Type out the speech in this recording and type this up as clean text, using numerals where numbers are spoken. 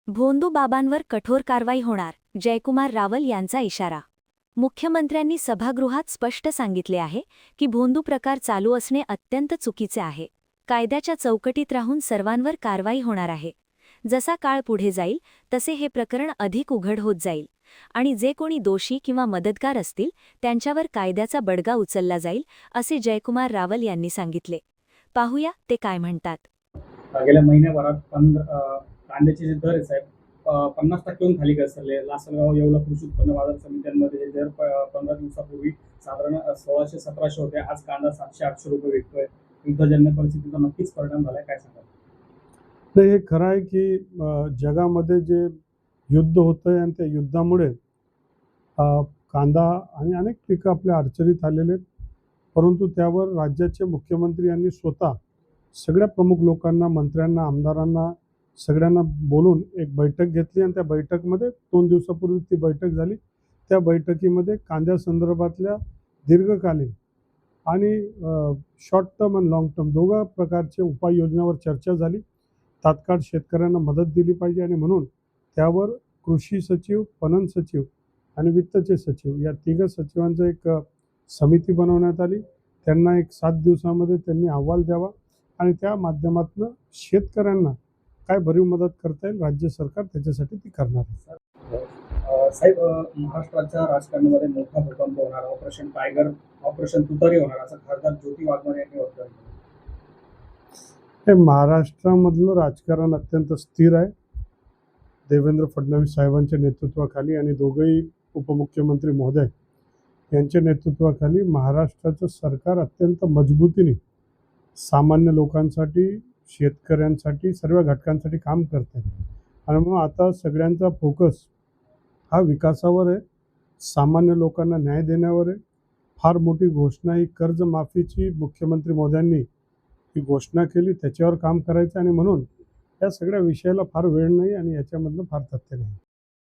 भोंदू बाबांवर कठोर कारवाई होणार, जयकुमार रावल यांचा इशारा. मुख्यमंत्र्यांनी सभागृहात स्पष्ट सांगितले आहे की भोंदू प्रकार चालू असणे अत्यंत चुकीचे आहे. कायद्याच्या चौकटीत राहून सर्वांवर कारवाई होणार आहे. जसा काळ पुढे जाईल तसे हे प्रकरण अधिक उघड होत जाईल आणि जे कोणी दोषी किंवा मदतगार असतील त्यांच्यावर कायद्याचा बडगा उचलला जाईल, असे जयकुमार रावल यांनी सांगितले. पाहूया ते काय म्हणतात. गेल्या महिन्याभरात कांद्याचे जे दर आहे साहेब 50% खाली घसरले. लासलगाव येवला कृषी उत्पन्न बाजार समित्यांमध्ये हे दर 15 दिवसापूर्वी साधारण 1600-1700 होते. आज कांदा 700-800 रुपये विकतोय. युद्धजन्य परिस्थितीचा नक्कीच परिणाम झालाय, काय सांगाल? नाही, हे खरं आहे की जगामध्ये जे युद्ध होतंय आणि त्या युद्धामुळे कांदा आणि अनेक पिकं आपल्या अडचणीत आलेले आहेत. परंतु त्यावर राज्याचे मुख्यमंत्री यांनी स्वतः सगळ्या प्रमुख लोकांना, मंत्र्यांना, आमदारांना सगळ्यांना बोलून एक बैठक घेतली आणि त्या बैठकीमध्ये 2 दिवसापूर्वी ती बैठक झाली. त्या बैठकीमध्ये कांद्यासंदर्भातल्या दीर्घकालीन आणि शॉर्ट टर्म आणि लाँग टर्म दोघा प्रकारचे उपाययोजनावर चर्चा झाली. तात्काळ शेतकऱ्यांना मदत दिली पाहिजे आणि म्हणून त्यावर कृषी सचिव, पणन सचिव आणि वित्तचे सचिव या तिघं सचिवांचं एक समिती बनवण्यात आली. त्यांना एक 7 दिवसामध्ये त्यांनी अहवाल द्यावा आणि त्या माध्यमातून शेतकऱ्यांना काय भरीव मदत करता येईल राज्य सरकार त्याच्यासाठी ती करणार आहे. साहेब, महाराष्ट्राच्या राजकारणामध्ये मोठा भूकंप होणार, ऑपरेशन टायगर, ऑपरेशन तुतारी होणार, असं खासदार ज्योती वाघमारे यांनी वक्तव्य केलं. हे महाराष्ट्रामधलं राजकारण अत्यंत स्थिर आहे. देवेंद्र फडणवीस साहेबांच्या नेतृत्वाखाली आणि दोघंही उपमुख्यमंत्री महोदय यांच्या नेतृत्वाखाली महाराष्ट्राचं सरकार अत्यंत मजबूतीने सामान्य लोकांसाठी, शेतकऱ्यांसाठी, सर्व घटकांसाठी काम करते आणि म्हणून आता सगळ्यांचा फोकस हा विकासावर आहे, सामान्य लोकांना न्याय देण्यावर आहे. फार मोठी घोषणा ही कर्जमाफीची मुख्यमंत्री मोदयांनी ही घोषणा केली, त्याच्यावर काम करायचं आणि म्हणून या सगळ्या विषयाला फार वेळ नाही आणि याच्यामधलं फार तथ्य नाही.